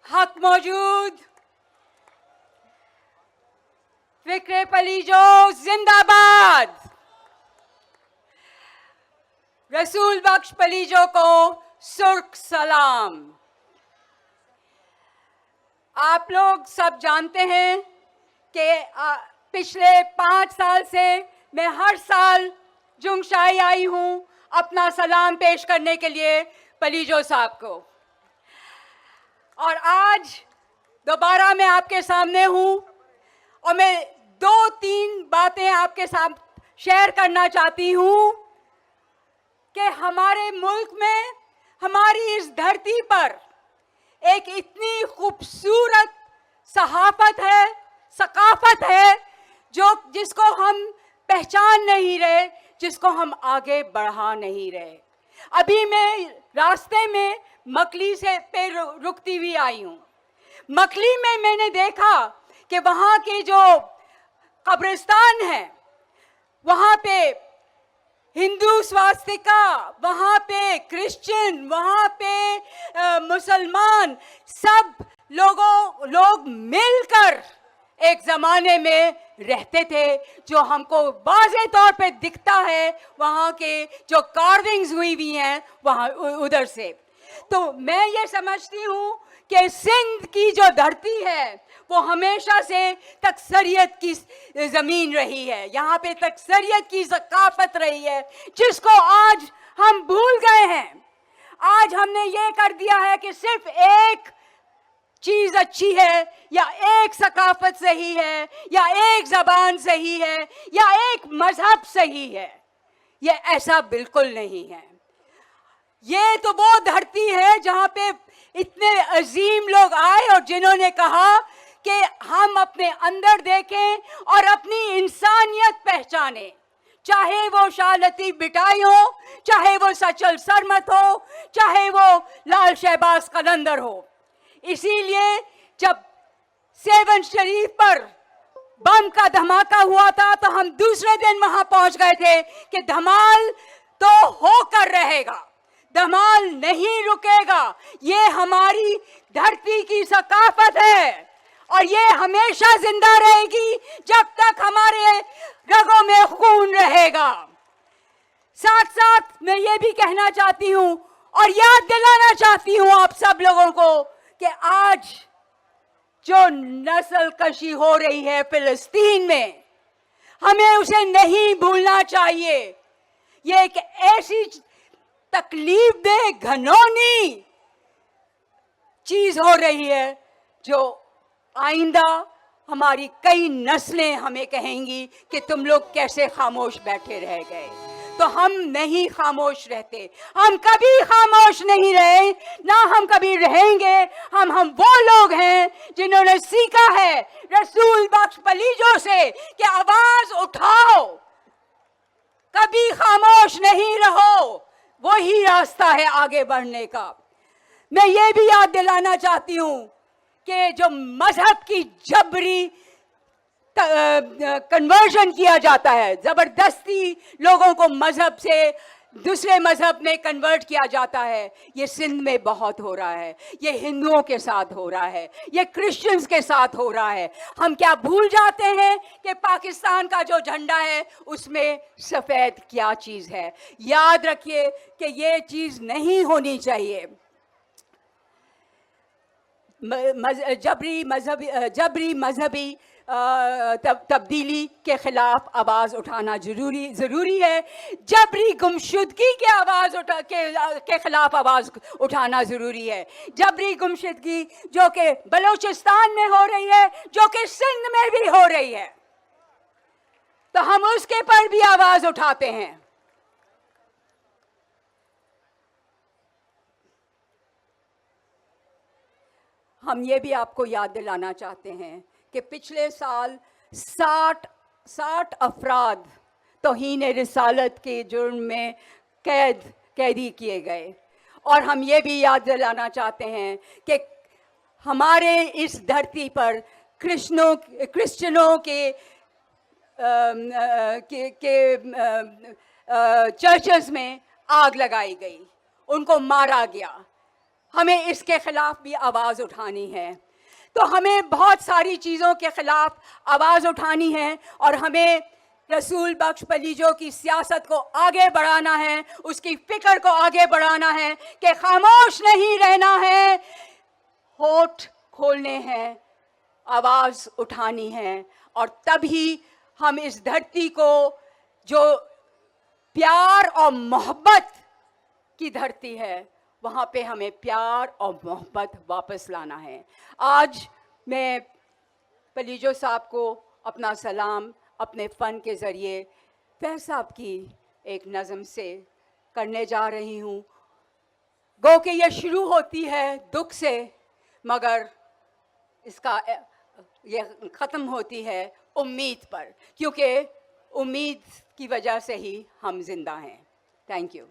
हक मौजूद, फिक्रे पलीजो जिंदाबाद। रसूल बख्श पलीजो को सुर्ख सलाम। आप लोग सब जानते हैं कि पिछले 5 साल से मैं हर साल जुंगशाई आई हूं अपना सलाम पेश करने के लिए पलीजो साहब को, और आज दोबारा मैं आपके सामने हूं और मैं 2-3 बातें आपके साथ शेयर करना चाहती हूं कि हमारे मुल्क में, हमारी इस धरती पर एक इतनी खूबसूरत सहाफत है, सकाफत है, जिसको हम पहचान नहीं रहे, जिसको हम आगे बढ़ा नहीं रहे। अभी मैं रास्ते में मकली से पे रुकती हुई आई हूँ। मकली में मैंने देखा कि वहाँ के जो कब्रिस्तान है, वहाँ पे हिंदू स्वास्तिका, वहाँ पे क्रिश्चियन, वहाँ पे मुसलमान, सब लोग मिलकर एक ज़माने में रहते थे, जो हमको वाज़े तौर पे दिखता है वहाँ के जो कार्विंग्स हुई हैं वहाँ उधर से। तो मैं ये समझती हूँ कि सिंध की जो धरती है वो हमेशा से तकसरियत की ज़मीन रही है, यहाँ पे तकसरियत की सकाफत रही है, जिसको आज हम भूल गए हैं। आज हमने ये कर दिया है कि सिर्फ एक चीज अच्छी है, या एक सकाफत सही है, या एक ज़बान सही है, या एक मजहब सही है। ये ऐसा बिल्कुल नहीं है। ये तो वो धरती है जहाँ पे इतने अजीम लोग आए और जिन्होंने कहा कि हम अपने अंदर देखें और अपनी इंसानियत पहचानें, चाहे वो शाह लतीफ़ बिटाई हो, चाहे वो सचल सरमत हो, चाहे वो लाल शहबाज कलंदर हो। इसीलिए जब 7 शरीफ पर बम का धमाका हुआ था तो हम दूसरे दिन वहां पहुंच गए थे कि धमाल तो होकर रहेगा, धमाल नहीं रुकेगा। ये हमारी धरती की सकाफत है और ये हमेशा जिंदा रहेगी जब तक हमारे रगों में खून रहेगा। साथ साथ मैं ये भी कहना चाहती हूँ और याद दिलाना चाहती हूँ आप सब लोगों को कि आज जो नस्ल कशी हो रही है फिलिस्तीन में, हमें उसे नहीं भूलना चाहिए। ये एक ऐसी तकलीफदेह, घिनौनी चीज हो रही है जो आइंदा हमारी कई नस्लें हमें कहेंगी कि तुम लोग कैसे खामोश बैठे रह गए। तो हम नहीं खामोश रहते, हम कभी खामोश नहीं रहे, ना हम कभी रहेंगे। हम वो लोग हैं जिन्होंने सीखा है रसूल बख्श पलीजो से कि आवाज उठाओ, कभी खामोश नहीं रहो, वही रास्ता है आगे बढ़ने का। मैं ये भी याद दिलाना चाहती हूँ कि जो मजहब की जबरी कन्वर्जन किया जाता है, जबरदस्ती लोगों को मजहब से दूसरे मजहब में कन्वर्ट किया जाता है, ये सिंध में बहुत हो रहा है, ये हिंदुओं के साथ हो रहा है, ये क्रिश्चियंस के साथ हो रहा है। हम क्या भूल जाते हैं कि पाकिस्तान का जो झंडा है उसमें सफ़ेद क्या चीज़ है। याद रखिए कि ये चीज़ नहीं होनी चाहिए। जबरी मजहबी तब्दीली के खिलाफ आवाज़ उठाना ज़रूरी है। जबरी गुमशुदगी के खिलाफ आवाज़ उठाना ज़रूरी है। जबरी गुमशुदगी जो कि बलूचिस्तान में हो रही है, जो कि सिंध में भी हो रही है, तो हम उसके पर भी आवाज़ उठाते हैं। हम ये भी आपको याद दिलाना चाहते हैं कि पिछले साल 60 अफराद तौहीन रिसालत के जुर्म में कैदी किए गए। और हम ये भी याद दिलाना चाहते हैं कि हमारे इस धरती पर क्रिश्चियनों के चर्चेस में आग लगाई गई, उनको मारा गया। हमें इसके खिलाफ भी आवाज़ उठानी है। तो हमें बहुत सारी चीज़ों के खिलाफ आवाज़ उठानी है और हमें रसूल बख्श पलीजो की सियासत को आगे बढ़ाना है, उसकी फ़िक्र को आगे बढ़ाना है कि खामोश नहीं रहना है, होठ खोलने हैं, आवाज़ उठानी है। और तभी हम इस धरती को, जो प्यार और मोहब्बत की धरती है, वहाँ पे हमें प्यार और मोहब्बत वापस लाना है। आज मैं पलीजो साहब को अपना सलाम अपने फ़न के ज़रिए फैज़ साहब की एक नज़म से करने जा रही हूँ। गो कि ये शुरू होती है दुख से, मगर इसका ये ख़त्म होती है उम्मीद पर, क्योंकि उम्मीद की वजह से ही हम जिंदा हैं। Thank you.